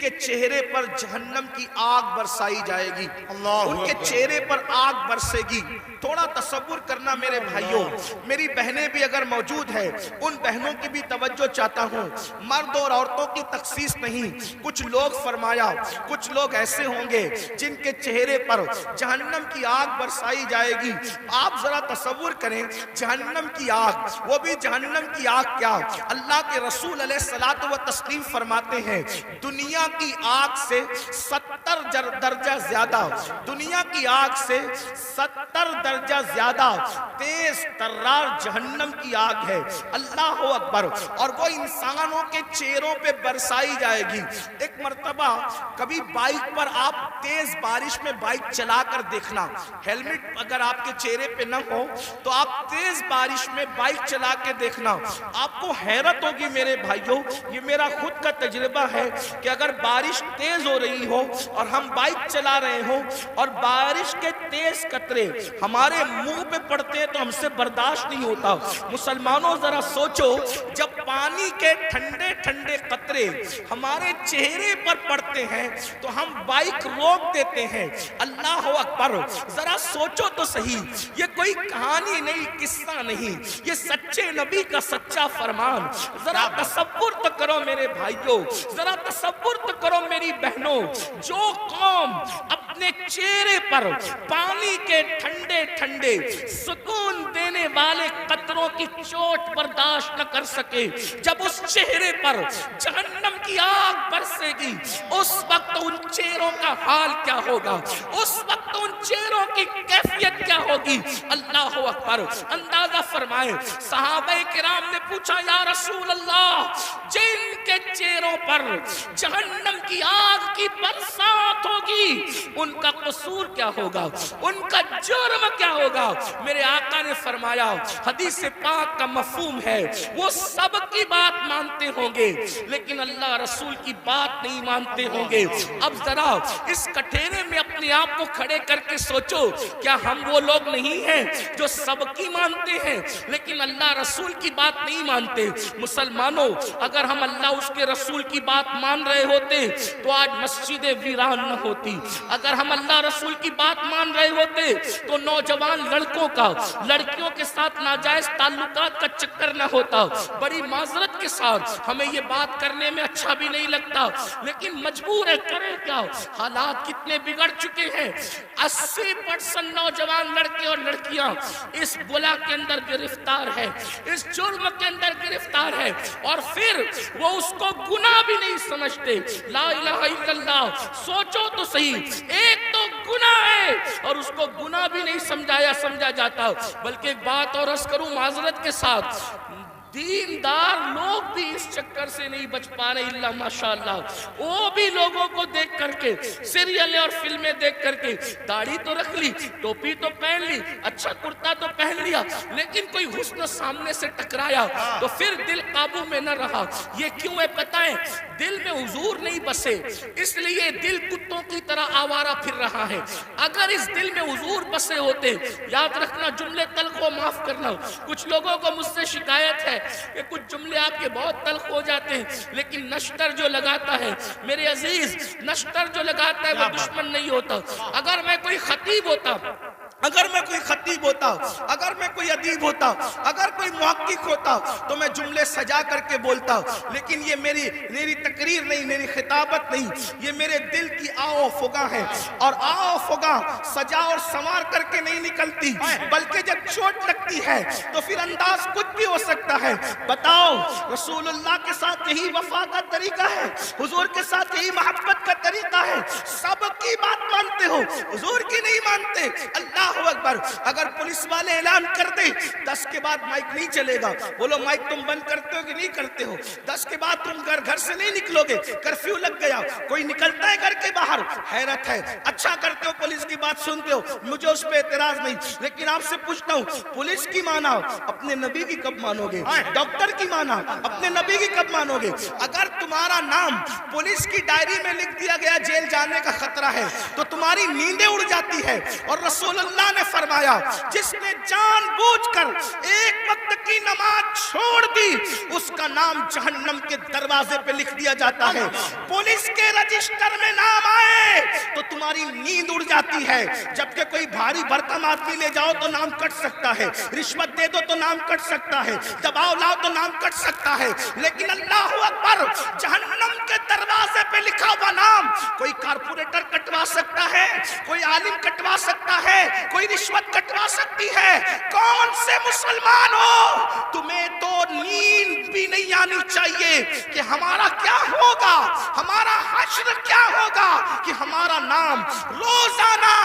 जिनके चेहरे पर जहन्नम की आग बरसाई जाएगी, उनके चेहरे पर आग बरसेगी। थोड़ा तसव्वुर करना मेरे भाइयों, मेरी बहनें भी अगर मौजूद है, उन बहनों की भी तवज्जो चाहता हूँ। मर्द और औरतों की तखसीस नहीं, कुछ लोग फरमाया, कुछ लोग ऐसे होंगे जिनके चेहरे पर जहन्नम की आग बरसाई जाएगी। आप जरा तसव्वुर करें, जहन्नम की आग, वो भी जहन्नम की आग क्या, अल्लाह के रसूल अलैहिस्सलातु व तस्लीम फरमाते हैं दुनिया की आग से 70 दर्जा ज्यादा, दुनिया की आग से 70 दर्जा ज्यादा तेज तर्रार जहन्नम की आग है। अल्लाह अकबर। और वो इंसानों के चेहरों पे बरसाई जाएगी। एक मर्तबा कभी बाइक पर आप तेज बारिश में बाइक चलाकर देखना, हेलमेट अगर आपके चेहरे पे न हो तो आप तेज बारिश में बाइक चला के देखना, आपको हैरत होगी मेरे भाइयों। ये मेरा खुद का तजुर्बा है कि अगर बारिश तेज हो रही हो और हम बाइक चला रहे हो और बारिश के तेज कतरे हमारे मुंह पे पड़ते हैं तो हमसे बर्दाश्त नहीं होता। मुसलमानों जरा सोचो, जब पानी के ठंडे ठंडे कतरे हमारे चेहरे पर पड़ते हैं तो हम बाइक रोक देते हैं। अल्लाह अकबर। जरा सोचो तो सही, ये कोई कहानी नहीं, किस्सा नहीं, ये सच्चे नबी का सच्चा फरमान। जरा तसव्वुर तो करो मेरे भाइयों, जरा तसव्वुर तो करो मेरी बहनों। जो कौम अपने चेहरे पर पानी के ठंडे ठंडे सुकून देने वाले कतरों की चोट बर्दाश्त न कर सके, जब उस चेहरे पर जहन्नम की आग बरसेगी, उस वक्त उन चेहरों का हाल क्या होगा, उस वक्त उन चेहरों की कैफियत क्या होगी। अल्लाह अकबर। अंदाजा फरमाए, सहाबे किराम ने पूछा, या रसूल अल्लाह, जिनके चेहरों पर जहन्नम की आग की बरसात होगी, उनका कसूर क्या होगा, उनका जुर्म क्या होगा। मेरे आका ने फरमाया, हदीस पाक का मफहूम है, वो सबकी बात मानते होंगे लेकिन अल्लाह रसूल की बात नहीं मानते होंगे। अब जरा इस कठेरे में अपने आप को खड़े करके सोचो, क्या हम वो लोग नहीं हैं जो सबकी मानते हैं लेकिन अल्लाह रसूल की बात नहीं मानते। मुसलमानों, अगर हम अल्लाह उसके रसूल की बात मान रहे होते तो आज मस्जिदें वीरान न होती। अगर हम अल्लाह रसूल की बात मान रहे होते तो नौजवान लड़कों का लड़कियों के साथ नाजायज ताल्लुकात का चक्कर न होता। बड़ी माजरत के साथ हमें ये बात करने में अच्छा भी नहीं लगता, लेकिन मजबूर है, करें क्या। हालात कितने बिगड़ चुके हैं। 80% नौजवान लड़के और लड़कियां इस बुला के अंदर गिरफ्तार है, इस जुर्म के अंदर गिरफ्तार है, और फिर वो उसको गुनाह भी नहीं समझते। ला इलाहा इल्लल्लाह। सोचो तो सही, एक तो गुनाह है और उसको गुनाह भी नहीं समझा जाता। बल्कि एक बात और अर्ज करूं माजरत के साथ, दीनदार लोग भी इस चक्कर से नहीं बच पा रहे, इल्ला माशाअल्लाह। वो भी लोगों को देख करके, सीरियल और फिल्में देख करके, दाढ़ी तो रख ली, टोपी तो पहन ली, अच्छा कुर्ता तो पहन लिया, लेकिन कोई हुस्न सामने से टकराया तो फिर दिल काबू में न रहा। ये क्यों है पता है? दिल में हुजूर नहीं बसे, इसलिए दिल कुत्तों की तरह आवारा फिर रहा है। अगर इस दिल में हुजूर बसे होते, याद रखना, जुमले तल्ख को माफ करना, कुछ लोगों को मुझसे शिकायत है कि कुछ जुमले आपके बहुत तल्ख हो जाते हैं, लेकिन नश्तर जो लगाता है मेरे अजीज, नश्तर जो लगाता है वो दुश्मन नहीं होता। अगर मैं कोई खतीब होता, अगर मैं कोई खतीब होता, अगर मैं कोई अदीब होता, अगर कोई मुहक्किक होता तो मैं जुमले सजा करके बोलता, लेकिन ये मेरी तकरीर नहीं, मेरी खिताबत नहीं, ये मेरे दिल की आओ फुगा है। और आओ फुगा सजा और संवार करके नहीं निकलती, बल्कि जब चोट लगती है तो फिर अंदाज कुछ भी हो सकता है। बताओ, रसूलुल्लाह के साथ यही वफा का तरीका है, हुजूर के साथ यही मोहब्बत का तरीका है। सबकी बात मानते हो, हुजूर की नहीं मानते। अल्लाह अकबर। अगर पुलिस वाले ऐलान कर दे 10 के बाद माइक नहीं चलेगा, बोलो माइक तुम बंद करते हो कि नहीं करते हो? 10 के बाद तुम घर से नहीं निकलोगे, कर्फ्यू लग गया, कोई निकलता है घर के बाहर? हैरत है। अच्छा करते हो, पुलिस की बात सुनते हो, मुझे उस पर एतराज नहीं, लेकिन आपसे पूछता हूँ, पुलिस की माना अपने नबी की कब मानोगे? डॉक्टर की माना अपने नबी की कब मानोगे? अगर तुम्हारा नाम पुलिस की डायरी में लिख दिया गया जेल जाने का खतरा है तो तुम्हारी नींदें उड़ जाती है। और रसूलुल्लाह ने फरमाया जिसने जानबूझकर एक वक्त की नमाज छोड़ दी उसका नाम जहन्नम के दरवाजे पे लिख दिया जाता है। पुलिस के रजिस्टर में नाम आए तो तुम्हारी नींद उड़ जाती है, जबकि कोई भारी भरकम आदमी ले जाओ तो नाम कट सकता है, रिश्वत दे दो तो नाम कट सकता है, दबाव लाओ तो नाम कट सकता है। लेकिन अल्लाहू अकबर, जहन्नम के दरवाजे पे लिखा हुआ नाम कोई कारपोरेटर कटवा सकता है, कोई आलिम कटवा सकता है, कोई रिश्वत कटवा सकती है। कौन से मुसलमान हो, तुम्हें तो नींद भी नहीं आनी चाहिए कि हमारा क्या होगा, हमारा हश्र क्या होगा, कि हमारा नाम रोजाना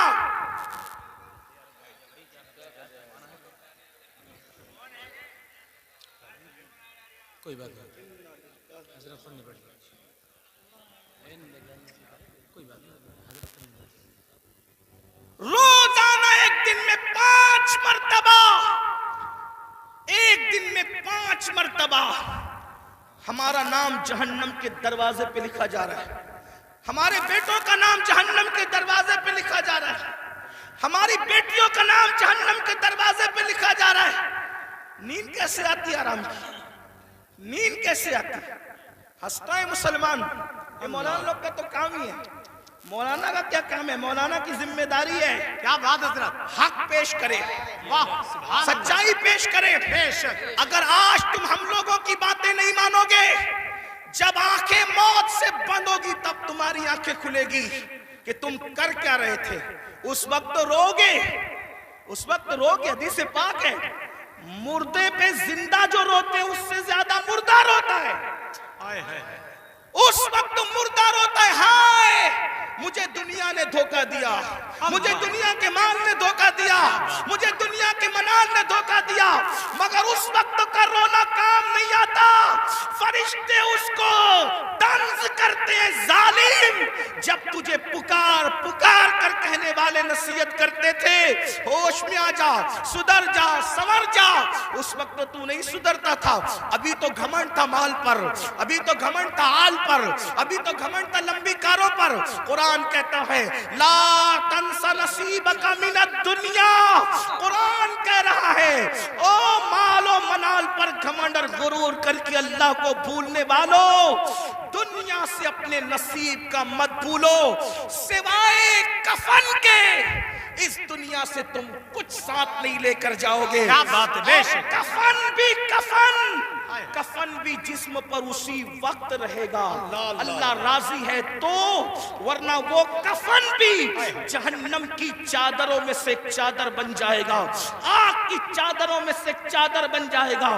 कोई बात नहीं, कोई बात नहीं, रोजाना एक दिन में 5 मर्तबा, एक दिन में 5 मर्तबा हमारा नाम जहन्नम के दरवाजे पे लिखा जा रहा है। हमारे बेटों का नाम जहन्नम के दरवाजे पे लिखा जा रहा है, हमारी बेटियों का नाम जहन्नम के दरवाजे पे लिखा जा रहा है। नींद कैसे आती है आराम की, नींद कैसे आती है? हंसता है मुसलमान, ये मौलाना लोग का तो काम ही है। मौलाना का क्या काम है? मौलाना की जिम्मेदारी है क्या बात हजरत, हक पेश करे, वाह, सच्चाई पेश करे। अगर आज तुम हम लोगों की बातें नहीं मानोगे, जब आंखें मौत से बंद होगी तब तुम्हारी आंखें खुलेगी कि तुम कर क्या रहे थे। उस वक्त तो रोगे, उस वक्त रोगे। हदीस पाक है, मुर्दे पे जिंदा जो रोते हैं उससे ज्यादा मुर्दा रोता है। उस वक्त मुर्दा रोता है, हाय मुझे दुनिया ने धोखा दिया, मुझे दुनिया के माल ने धोखा दिया, मुझे दुनिया के मनाल ने धोखा दिया। मगर उस वक्त का रोना काम नहीं आता, फरिश्ते उसको तंज करते हैं, जालिम। जब तुझे पुकार पुकार कर कहने वाले नसीहत करते थे, होश में आ जा, सुधर जा, संवर जा, उस वक्त तू नहीं सुधरता था। अभी तो घमंड था माल पर, अभी तो घमंड था आल पर, अभी तो घमंड था लंबी कारों पर। कुरान कहता है ला तंसा नसीबका मिनद दुनिया, कुरान कह रहा है ओ मालो मनाल पर घमंड और गुरूर करके अल्लाह को भूलने वालों, दुनिया से अपने नसीब का मत भूलो। सिवाय कफन के इस दुनिया से तुम कुछ साथ नहीं लेकर जाओगे। क्या बात है, बेशक। कफन भी कफन, कफन भी जिस्म पर उसी वक्त रहेगा, अल्लाह राजी है तो, वरना वो कफन भी जहन्नम की चादरों में से एक चादर बन जाएगा, आग की चादरों में से एक चादर बन जाएगा।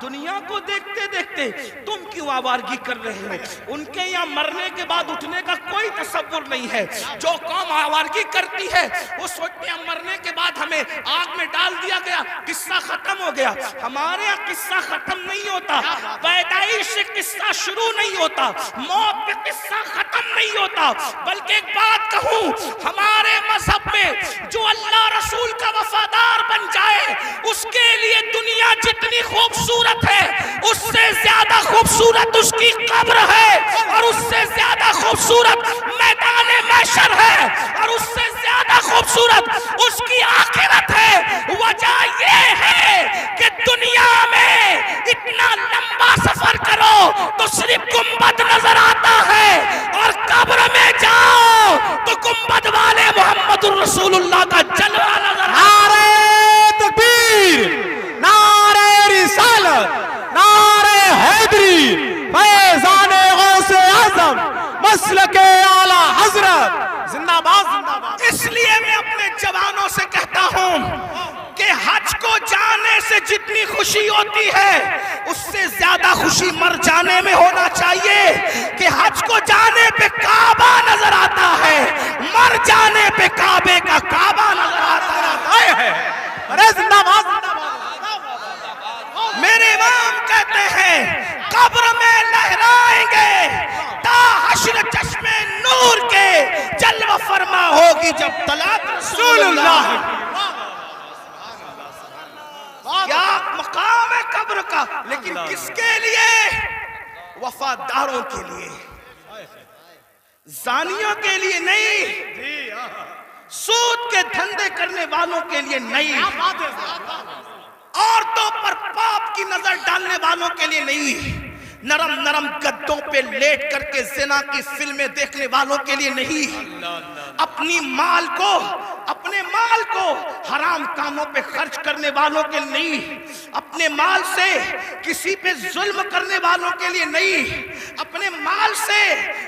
दुनिया को देखते देखते तुम क्यों आवारगी कर रहे हो? उनके यहाँ मरने के बाद उठने का कोई तसव्वुर नहीं है। जो कौम आवारगी करती है वो सोचते हैं मरने के बाद हमें आग में डाल दिया गया, किस्सा खत्म हो गया। हमारे यहाँ किस्सा खत्म नहीं होता, पैदाइश से किस्सा शुरू नहीं होता, मौत पे किस्सा खत्म नहीं होता। बल्कि एक बात कहूं, हमारे मजहब में जो अल्लाह रसूल का वफादार बन जाए उसके लिए दुनिया जितनी खूबसूरत है उससे ज्यादा खूबसूरत उसकी कब्र है, और उससे ज्यादा खूबसूरत मैदान महशर है, और उससे ज्यादा खूबसूरत उसकी आखिरत है। वजह यह है कि दुनिया में इतना लंबा सफर करो तो सिर्फ गुंबद नजर आता है, और कब्र में जाओ तो गुंबद वाले मोहम्मदुर रसूलुल्लाह का जलवा नजर। नारे तकबीर, नारे रिसालत, नारे हैदरी, फैज़ाने गौसे आज़म, मसलके आला हजरत, जिंदाबाद जिंदाबाद। इसलिए मैं अपने जवानों से कहता हूं कि हज को जाने से जितनी खुशी होती है उससे ज्यादा खुशी मर जाने में होना चाहिए। कि हज को जाने पे काबा नजर आता है, मर जाने पे काबे का काबा नजर आता है। अरे जिंदाबाद जिंदाबाद। मेरे इमाम कहते हैं कब्र में लहराएंगे ता हश्र चश्मे नूर के, जलवा फरमा होगी जब तलाक रसूलुल्लाह। क्या मकाम है कब्र का, लेकिन किसके लिए? वफादारों के लिए, जानियों के लिए नहीं, सूद के धंधे करने वालों के लिए नहीं, औरतों पर पाप की नजर डालने वालों के लिए नहीं, नरम नरम गद्दों पे लेट करके जिना की फिल्में देखने वालों के लिए नहीं, अपने माल को हराम कामों पे खर्च करने वालों के लिए नहीं, अपने माल से किसी पे जुल्म करने वालों के लिए नहीं, अपने माल से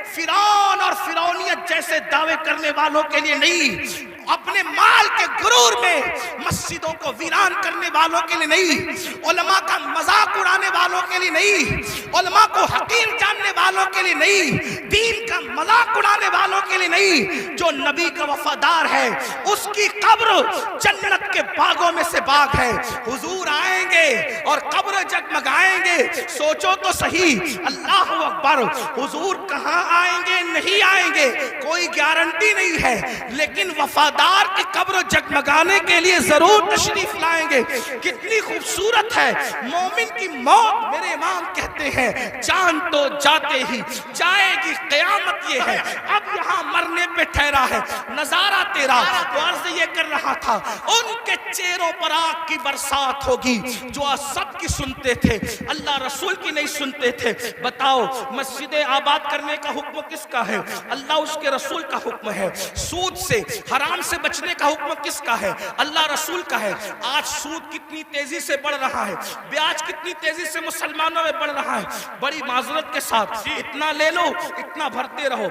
फिरौन और फिरौनियत जैसे दावे करने वालों के लिए नहीं, अपने माल के गुरूर में मस्जिदों को वीरान करने वालों के लिए नहीं, उलमा का मजाक उड़ाने वालों के लिए नहीं, उलमा को हकीम जानने वालों के लिए नहीं, दीन का मजाक उड़ाने वालों के लिए नहीं। जो नबी का वफादार है उसकी कब्र जन्नत के बागों में से बाग है। हुजूर आएंगे और कब्र जगमगाएंगे। सोचो तो सही, अल्लाह अकबर, हुजूर कहाँ आएंगे नहीं आएंगे कोई गारंटी नहीं है, लेकिन वफादार की कब्र जगमगाने के लिए जरूर तशरीफ लाएंगे। कितनी खूबसूरत है मोमिन की मौत। मेरे इमाम कहते हैं जान तो जाते ही जाएगी कयामत, ये है अब यहाँ मरने पे ठहरा है नजारा तेरा। तो अर्ज ये कर रहा था, उनके चेहरों पर आग की बरसात होगी जो आज सबकी सुनते थे, अल्लाह रसूल की नहीं सुनते थे। बताओ मस्जिदें आबाद करने का हुक्म किसका है? अल्लाह उसके रसूल का हुक्म है। सूद से हराम से बचने का हुक्म किसका है? अल्लाह रसूल का है। आज सूद कितनी तेजी से बढ़ रहा है, ब्याज कितनी तेजी से मुसलमानों में बढ़ रहा है। बड़ी माजरत के साथ, इतना ले लो इतना भरते रहो,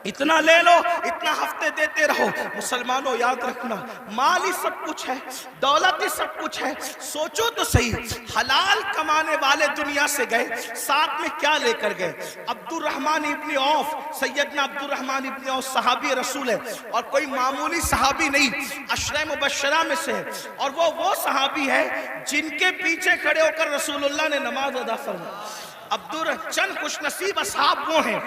इतना ले लो इतना हफ्ते देते रहो। मुसलमानों याद रखना, माल ही सब कुछ है, दौलत ही सब कुछ है। सोचो तो सही, हलाल कमाने वाले दुनिया से गए, साथ में क्या लेकर गए? अब्दुर्रहमान इब्न औफ, सैयदना अब्दुर्रहमान इब्न औफ सहाबी रसूल है और कोई मामूली सहाबी नहीं, अशरे मुबश्शरा में से है। और वो सहाबी है जिनके पीछे खड़े होकर रसूलुल्लाह ने नमाज अदा फरमाई। चंद खुशनसीब असहाब वो हैं,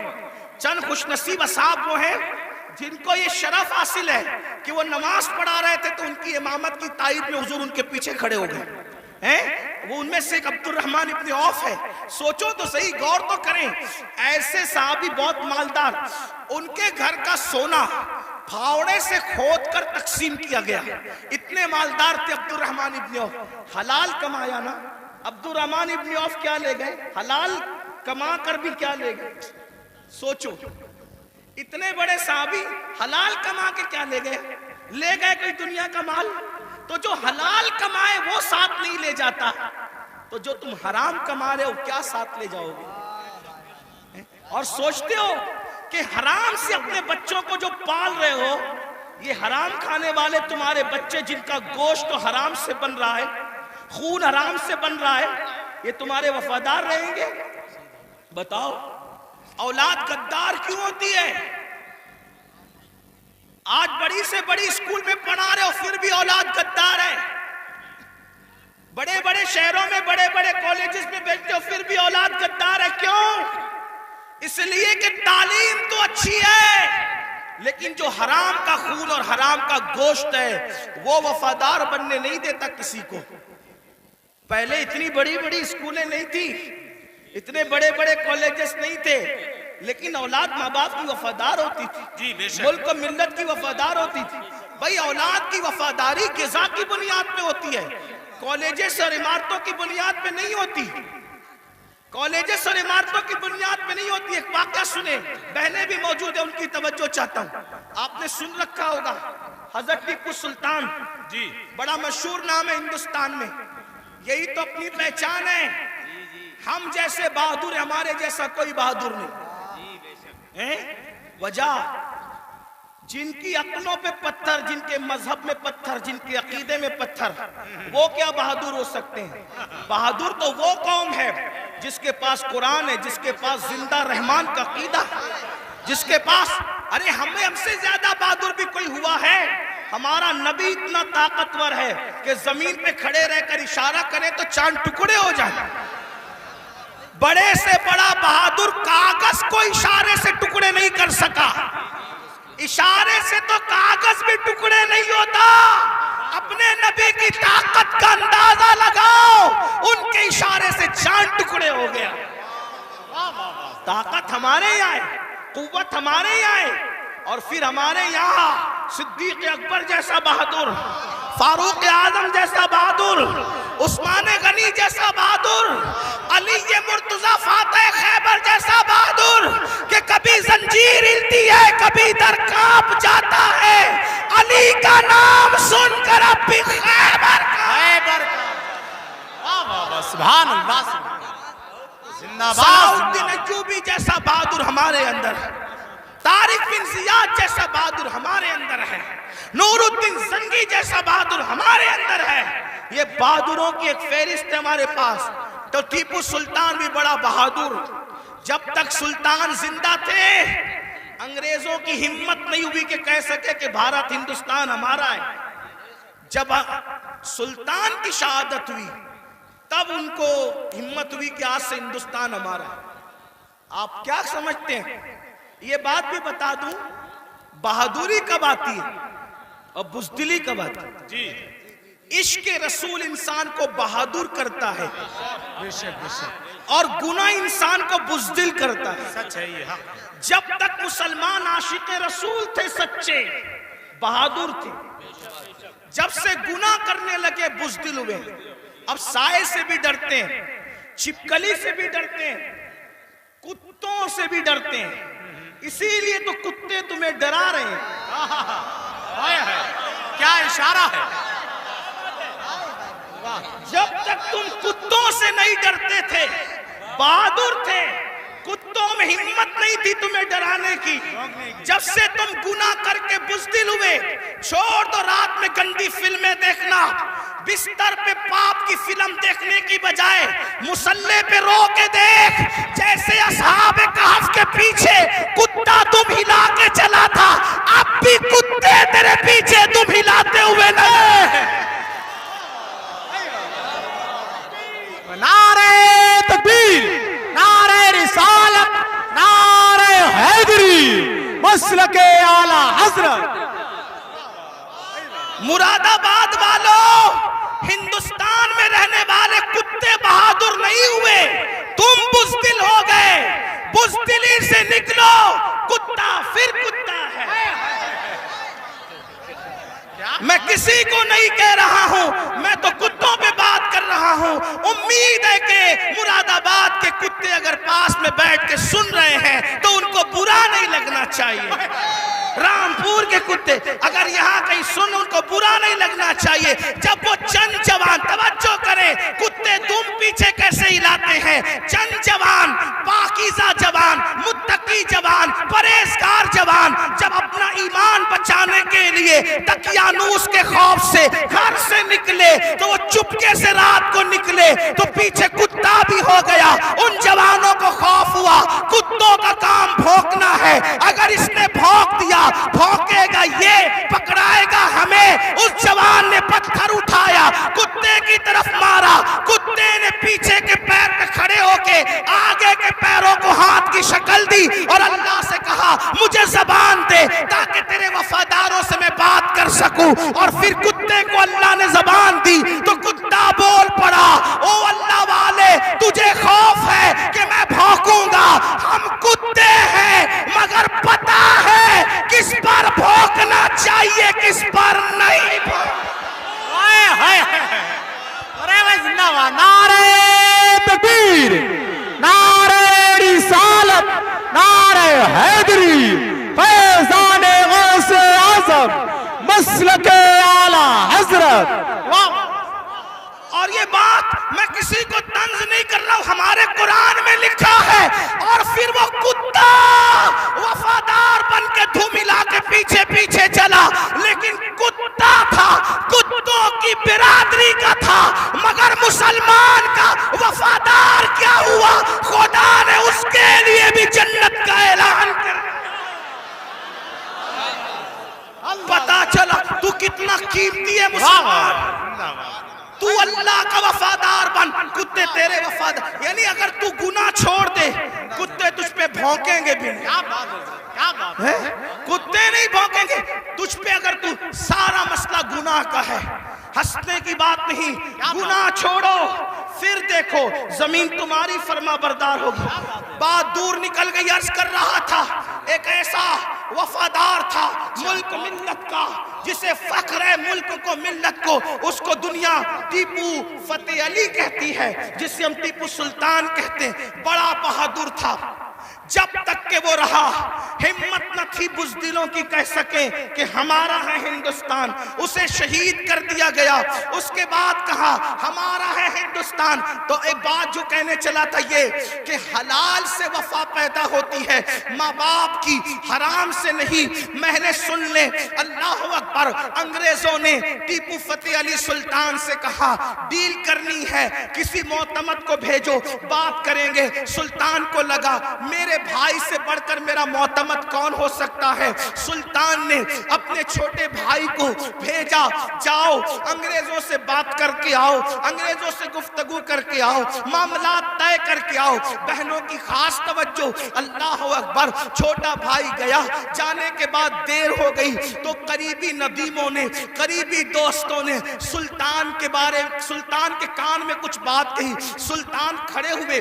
चंद खुशनसीब असहाब वो हैं जिनको ये शरफ हासिल है कि वो नमाज पढ़ा रहे थे तो उनकी इमामत की ताईद में हुजूर उनके पीछे खड़े हो गए हैं। वो उनमें से एक अब्दुर्रहमान इब्न औफ है। सोचो तो सही, गौर तो करें, ऐसे साहबी बहुत मालदार, उनके घर का सोना फावड़े से खोद कर तकसीम किया गया, इतने मालदार थे अब्दुर्रहमान इब्न औफ। हलाल कमाया ना, अब्दुर्रहमान इब्न औफ क्या ले गए? हलाल कमा कर भी क्या ले गए? सोचो, इतने बड़े साहबी हलाल कमा के क्या ले गए? ले गए कोई दुनिया का माल। तो जो हलाल कमाए वो साथ नहीं ले जाता, तो जो तुम हराम कमा रहे हो क्या साथ ले जाओगे? और सोचते हो कि हराम से अपने बच्चों को जो पाल रहे हो, ये हराम खाने वाले तुम्हारे बच्चे जिनका गोश्त तो हराम से बन रहा है, खून हराम से बन रहा है, ये तुम्हारे वफादार रहेंगे? बताओ, औलाद गद्दार क्यों होती है? आज बड़ी से बड़ी स्कूल में पढ़ा रहे हो फिर भी औलाद गद्दार है। बड़े बड़े शहरों में बड़े बड़े कॉलेजेस में भेजते हो फिर भी औलाद गद्दार है। क्यों? इसलिए कि तालीम तो अच्छी है, लेकिन जो हराम का खून और हराम का गोश्त है वो वफादार बनने नहीं देता किसी को। पहले इतनी बड़ी बड़ी स्कूलें नहीं थी, इतने बड़े बड़े कॉलेजेस नहीं थे, लेकिन औलाद माँ बाप की वफादार होती थी। जी बेशक। मुल्क मिल्लत की वफादार होती थी। भाई औलाद की वफादारी ग़िज़ा की बुनियाद पे होती है, कॉलेजेस और इमारतों की बुनियाद पे नहीं होती। कॉलेजेस और इमारतों की बुनियाद पे नहीं होती। एक वाक़या सुने, बहनें भी मौजूद है, उनकी तवज्जो चाहता हूँ। आपने सुन रखा होगा हजरत टीपू सुल्तान जी, बड़ा मशहूर नाम है हिंदुस्तान में, यही तो अपनी पहचान है। हम जैसे बहादुर, हमारे जैसा कोई बहादुर नहीं है। वजह, जिनकी अक्लों पे पत्थर, जिनके मजहब में पत्थर, जिनके अकीदे में पत्थर, वो क्या बहादुर हो सकते हैं? बहादुर तो वो कौम है जिसके पास कुरान है, जिसके पास जिंदा रहमान का अकीदा, जिसके पास, अरे हमें हमसे ज्यादा बहादुर भी कोई हुआ है? हमारा नबी इतना ताकतवर है कि जमीन पे खड़े रहकर इशारा करें तो चांद टुकड़े हो जाए। बड़े से बड़ा बहादुर कागज को इशारे से टुकड़े नहीं कर सका। इशारे से तो कागज भी टुकड़े नहीं होता। अपने नबी की ताकत का अंदाजा लगाओ, उनके इशारे से चांद टुकड़े हो गया। ताकत हमारे यहाँ है, कुव्वत हमारे यहाँ है, और फिर हमारे यहाँ सिद्दीक अकबर जैसा बहादुर, फारूक आजम जैसा बहादुर, उस्मान गनी जैसा बहादुर, अली मुर्तजा फातेह खैबर जैसा बहादुर कि कभी जंजीर हिलती है कभी दर कांप जाता है, अली का नाम सुनकर अब भी खैबर सुभान अल्लाह, जिंदाबाद। सलाउद्दीन अय्यूबी जैसा बहादुर हमारे अंदर है, तारिक बिन जियाद जैसा बहादुर हमारे अंदर है, नूरुद्दीन जंगी जैसा बहादुर हमारे अंदर है। ये बहादुरों की एक फेरिस्त है हमारे पास। तो टीपू सुल्तान भी बड़ा बहादुर, जब तक सुल्तान जिंदा थे अंग्रेजों की हिम्मत नहीं हुई कि कह सके कि भारत हिंदुस्तान हमारा है। जब सुल्तान की शहादत हुई तब उनको हिम्मत हुई कि आज से हिंदुस्तान हमारा है। आप क्या समझते हैं? ये बात भी बता दूं, बहादुरी कब आती है और बुज़दिली कब आती है? जी, इश्क रसूल इंसान को बहादुर करता है और गुनाह इंसान को बुज़दिल करता है। सच है ये। हाँ। जब तक मुसलमान आशिक रसूल थे, सच्चे बहादुर थे, जब से गुनाह करने लगे बुज़दिल हुए। अब साए से भी डरते हैं, छिपकली से भी डरते हैं, कुत्तों से भी डरते हैं। इसीलिए तो कुत्ते तुम्हें डरा रहे हैं। क्या इशारा है। जब तक तुम कुत्तों से नहीं डरते थे, बहादुर थे, कुत्तों में हिम्मत नहीं थी तुम्हें डराने की। जब से तुम गुनाह करके बुज़दिल हुए, छोड़ दो रात में गंदी फिल्में देखना, बिस्तर पे पाप की फिल्म देखने की बजाय मुसल्ले पे रो के देख, जैसे असहाबे कहफ के पीछे कुत्ता तुम हिला के चला था, अब भी कुत्ते तेरे पीछे तुम हिलाते हुए नहीं। नारे तकबीर, नारे रिसालत, नारे हैदरी, मसलके आला हजरत। मुरादाबाद वालों, हिंदुस्तान में रहने वाले कुत्ते बहादुर नहीं हुए, तुम बुज़दिल हो गए। बुज़दिली से निकलो, कुत्ता फिर कुत्ता है। मैं किसी को नहीं कह रहा हूं, मैं तो कुत्तों पे बात कर रहा हूं। उम्मीद है कि मुरादाबाद के कुत्ते अगर पास में बैठ के सुन रहे हैं तो उनको बुरा नहीं लगना चाहिए। रामपुर के कुत्ते अगर यहाँ कहीं सुन, उनको बुरा नहीं लगना चाहिए। जब वो चंद जवान, तवज्जो करें, कुत्ते तुम पीछे कैसे हिलाते हैं, चंद जवान, पाकीज़ा जवान, मुत्तकी जवान, परहेज़गार जवान जब अपना ईमान बचाने के लिए तकियानूस के खौफ से घर से निकले तो वो चुपके से रात को निकले तो पीछे कुत्ता भी हो गया। उन जवानों को खौफ हुआ, कुत्तों का काम भौंकना है, अगर इसने भौंक दिया, भौंकेगा ये, पकड़ाएगा हमें। उस जवान ने पत्थर उठाया, कुत्ते की तरफ मारा, कुत्ते ने पीछे के पैर पे खड़े होके आगे के पैरों को हाथ की शक्ल दी और अल्लाह से कहा मुझे ज़बान दे ताकि तेरे वफादारों से मैं बात कर सकूं। और फिर कुत्ते को अल्लाह ने ज़बान दी तो कुत्ता बोल पड़ा, ओ अल्लाह वाले, तुझे खौफ है कि मैं भौंकूंगा? हम कुत्ते हैं मगर पता है किस पर भौंकना चाहिए, किस पर नहीं। अरे भाई जिंदाबाद। नारे तकबीर, नारे रिसालत, नारे हैदरी, फैज़ाने गौसे आज़म, मसलके आला हजरत। वाह। और ये बात मैं किसी को तंज नहीं कर रहा हूं, हमारे कुरान में लिखा है। और फिर वो कुत्ता वफादार बन के धूम मिला के पीछे पीछे चला, लेकिन कुत्ता था, कुत्तों की बिरादरी का था, मगर मुसलमान का वफादार क्या हुआ, खुदा ने उसके लिए भी जन्नत का ऐलान कर। पता चला तू कितना कीमती है मुसलमान। तू अल्लाह का वफादार बन, कुत्ते तेरे वफादार। यानी अगर तू गुनाह छोड़ दे, कुत्ते तुझ पे भौंकेंगे भी नहीं। क्या बात है? कुत्ते नहीं भौंकेंगे तुझ पे अगर तू सारा मसला गुनाह का है। हंसने की बात नहीं, गुनाह छोड़ो, फिर देखो जमीन तुम्हारी फरमा बरदार होगी। बात दूर निकल गई, अर्ज कर रहा था, एक ऐसा वफादार था मुल्क मिल्लत का, जिसे फख्र है मुल्क को मिल्लत को, उसको दुनिया टीपू फतेह अली कहती है, जिसे हम टीपू सुल्तान कहते हैं। बड़ा बहादुर था, जब तक के वो रहा हिम्मत न थी बुज़दिलों की कह सके कि हमारा है हिंदुस्तान। उसे शहीद कर दिया गया। उसके बाद कहा हमारा है हिंदुस्तान। तो एक बात जो कहने चला था ये कि हलाल से वफा पैदा होती है, माँ बाप की, हराम से नहीं। मैंने सुन ले, अल्लाह अकबर। अंग्रेजों ने टीपू फतेह अली सुल्तान से कहा डील करनी है, किसी मोतमद को भेजो, बात करेंगे। सुल्तान को लगा मेरे भाई से बढ़कर मेरा मोतमद कौन हो सकता है। सुल्तान ने अपने छोटे भाई को भेजा, जाओ अंग्रेजों से बात करके आओ, अंग्रेजों से गुफ्तगू करके आओ, मामला तय करके आओ। बहनों की खास तवज्जो, अल्लाह अकबर। छोटा भाई गया, जाने के बाद देर हो गई तो करीबी नदीमों ने, करीबी दोस्तों ने सुल्तान के कान में कुछ बात कही। सुल्तान खड़े हुए,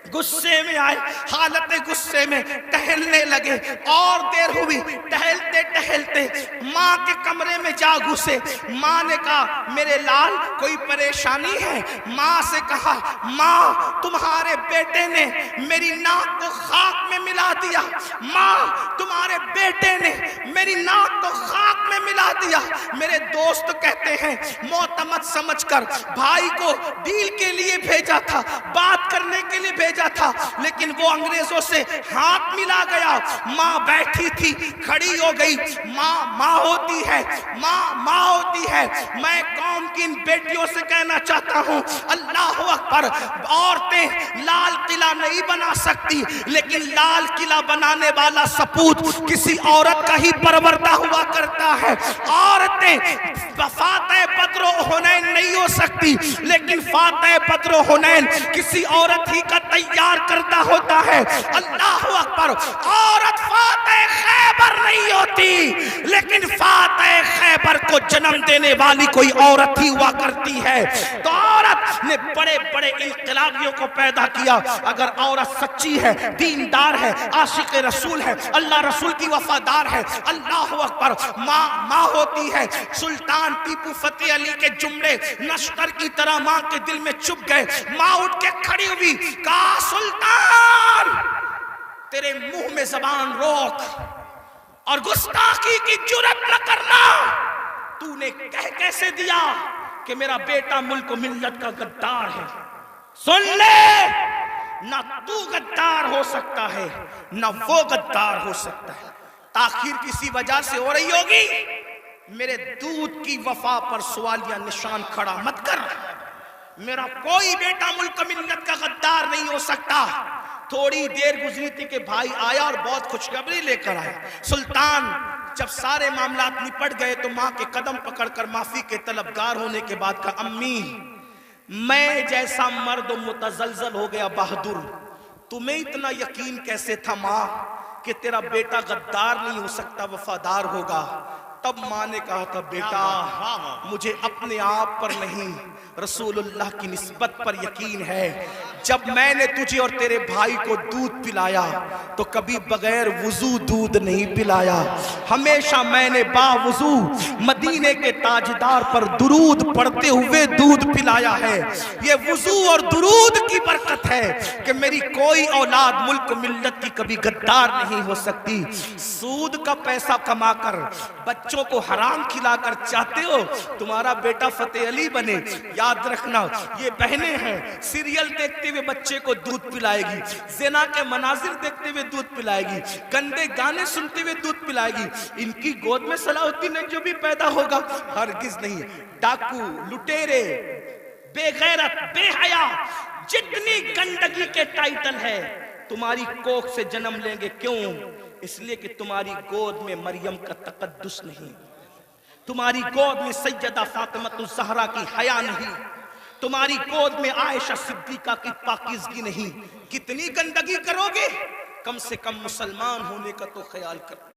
गुस्से में आए, हालत गुस्से में टहलने लगे। और देर हुई, टहलते टहलते माँ के कमरे में जा घुसे। माँ ने कहा मेरे लाल कोई परेशानी है। माँ से कहा माँ तुम्हारे बेटे ने मेरी नाक को खाक में मिला दिया। माँ तुम्हारे बेटे ने मेरी नाक को खाक में मिला दिया। मेरे दोस्त कहते हैं मोतमद समझकर भाई को डील के लिए भेजा था, बात करने के लिए भेजा था, लेकिन वो अंग्रेजों से हाथ मिला गया। माँ बैठी थी, खड़ी हो गई। माँ होती है, माँ होती है। मैं कौम की इन बेटियों से कहना चाहता हूँ, अल्लाह अकबर। औरतें लाल किला नहीं बना सकती, लेकिन लाल किला बनाने वाला सपूत किसी औरत का ही परवरदा हुआ करता है। औरतें फातेह बद्र हुनैन नहीं हो सकती, लेकिन फातेह बद्र हुनैन किसी औरत ही का तैयार करता होता है। अल्लाह अकबर। औरत फातेह खैबर नहीं होती, लेकिन फातेह खैबर को जन्म देने वाली कोई औरत ही हुआ करती है। तो औरत ने बड़े बड़े इनकलाबियों को पैदा किया। अगर औरत सच्ची है, दीनदार है, आशिक रसूल है, अल्लाह रसूल की वफादार है, अल्लाह अकबर। माँ होती है। सुल्तान टीपू फतेह अली के जुमले नश्तर की तरह माँ के दिल में चुभ गए। माँ उठ के खड़ी हुई, कहा सुल्तान तेरे मुंह में जबान रोक और गुस्ताखी की जुर्रत न करना। तूने कह कैसे दिया कि मेरा बेटा मुल्क मिल्लत का गद्दार है। सुन ले, ना तू गद्दार हो सकता है, ना वो गद्दार हो सकता है। ताखीर किसी वजह से हो रही होगी, मेरे दूध की वफा पर सवालिया निशान खड़ा मत कर। मेरा कोई बेटा मुल्क मिल्लत का गद्दार नहीं हो सकता। थोड़ी देर गुजरी थी कि भाई आया और बहुत खुशखबरी लेकर आया। सुल्तान जब सारे मामलात निपट गए तो माँ के कदम पकड़कर माफी के तलबगार होने के बाद कहा अम्मी मैं जैसा मर्द मुतजलजल हो गया बहादुर, तुम्हें इतना यकीन कैसे था माँ कि तेरा बेटा गद्दार नहीं हो सकता, वफादार होगा। तब माँ ने कहा था बेटा मुझे अपने आप पर नहीं रसूलुल्लाह की निस्बत पर यकीन है। जब मैंने तुझे और तेरे भाई को दूध पिलाया तो कभी बगैर वुजू दूध नहीं पिलाया। हमेशा मैंने बावुजू मदीने के ताजदार पर दुरूद पढ़ते हुए दूध पिलाया है। ये वुजू और दुरूद की बरकत है कि मेरी कोई औलाद मुल्क मिल्लत की कभी गद्दार नहीं हो सकती। सूद का पैसा कमाकर बच्चों को हराम खिलाकर चाहते हो तुम्हारा बेटा फतेह अली बने? याद रखना, ये बहनें हैं, सीरियल देखते हुए बच्चे को दूध पिलाएगी, ज़िना के मनाजिर देखते हुए दूध पिलाएगी, गंदे गाने सुनते हुए दूध पिलाएगी। इनकी गोद में सलाहुद्दीन जो भी पैदा होगा हरगिज नहीं। डाकू, लुटेरे, बेगैरत, बेहया, जितनी गंदगी के टाइटल है तुम्हारी कोख से जन्म लेंगे। क्यों? इसलिए कि तुम्हारी गोद में मरियम का तकद्दुस नहीं, तुम्हारी गोद में सैयदा फातिमतुज़ ज़हरा की हया नहीं, तुम्हारी गोद में आयशा सिद्दीका की पाकीज़गी नहीं। कितनी गंदगी करोगे? कम से कम मुसलमान होने का तो ख्याल करो।